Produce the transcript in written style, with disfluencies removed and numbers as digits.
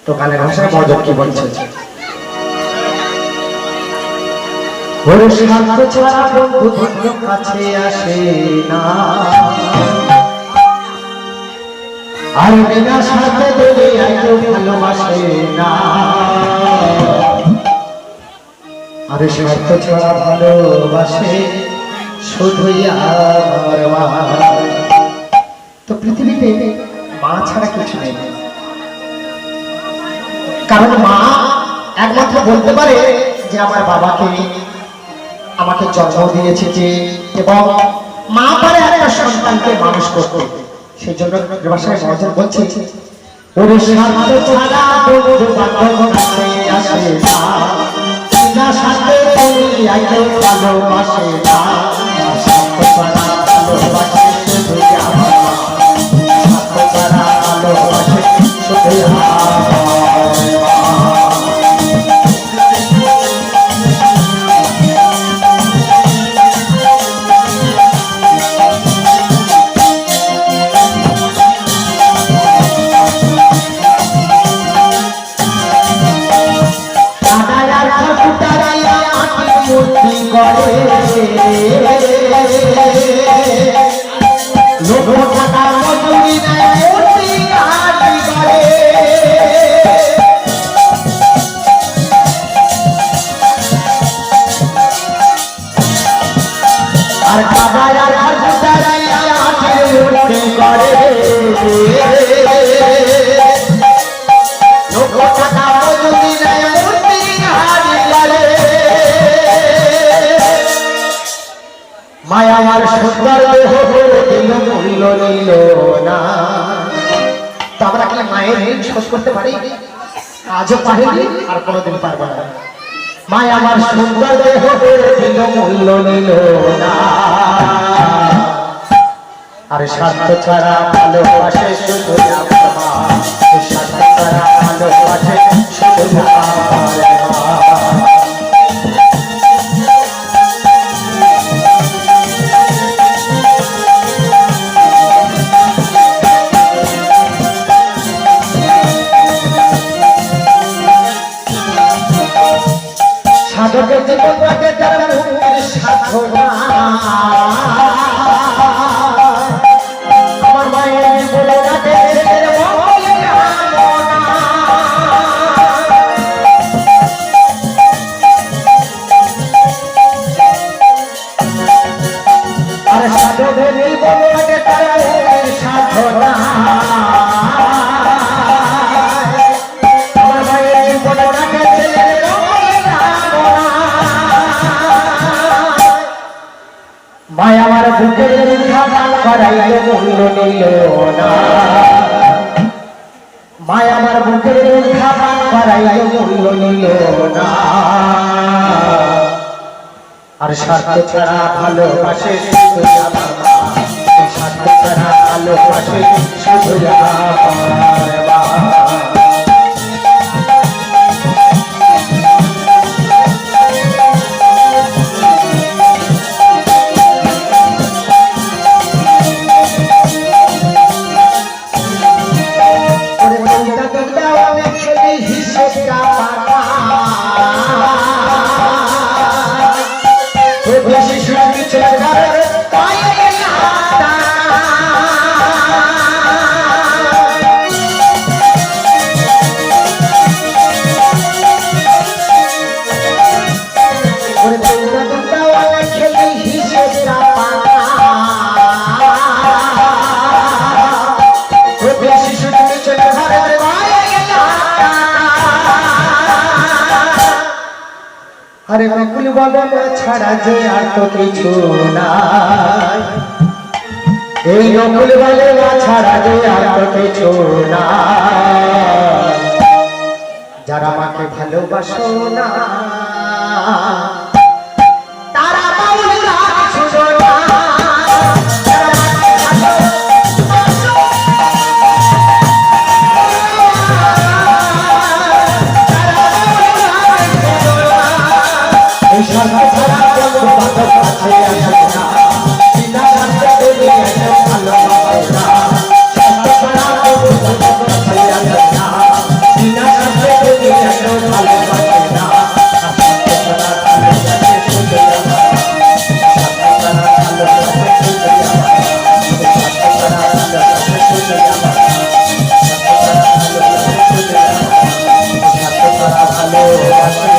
তো গানের ভাষায় মজা কি বলছে? ওরে স্বার্থ ছাড়া বন্ধু বান্ধব কাছে আসে না, আর বিনা স্বার্থে দিলে কেউ ভালোবাসে না। আরে স্বার্থ ছাড়া ভালোবাসে শুধুই আমার মা। তো পৃথিবীতে মা ছাড়া কিছু নেই, কারণ মা একমাত্র বলতে পারে যে আমার বাবাকে আমাকে জন্ম দিয়েছে যে, এবং মা পারে একটা সন্তানকে মানুষ করতে। সেই জন্য ভাষায় মহাজন বলছে, ওরে স্বার্থ ছাড়া বন্ধু বান্ধব কাছে আসে না, বিনা স্বার্থে কেউ ভালোবাসে না। স্বার্থ ছাড়া ভালোবাসে শুধুই আমার মা, স্বার্থ ছাড়া ভালোবাসে শুধুই আমার মা। মায়ার সুন্দর দেহ দিল মূল্য নিল না। তো আমরা কি মায়ের ঋণ শোধ করতে পারি? আজও পারিনি, আর কোনোদিন পারবো না। মায়ার সুন্দর দেহ দিল মূল্য নিল না। আরে স্বার্থ ছাড়া ভালোবাসে শুধু আমার মা, স্বার্থ ছাড়া ভালোবাসে শুধু আমার মা। সাধকের জীবনটাকে যারা মুক্তির সাধনা, আমার মায়ের বলে ডাকে আর সাধকের জীবনটাকে তারা সাধনা, আমার মায়ের বলে ডাকে মায় আমার বুকের খাবার করাইলে মূল্য নিল না। মায় আমার বুকের খাবার করাইলে মূল্য নিল না। আর স্বার্থ ছাড়া ভালোবাসে শুধু আমার মা, স্বার্থ ছাড়া ভালোবাসে শুধু আমার মা। আরে নকুল বলে ছাড়া যে আর তো কিছু নাই, এই নকুল বলে ছাড়া যে আর তো কিছু নাই। যারা আমাকে ভালোবাসো না তারা বাউলা শুনো না। বিনা ভালোবাসে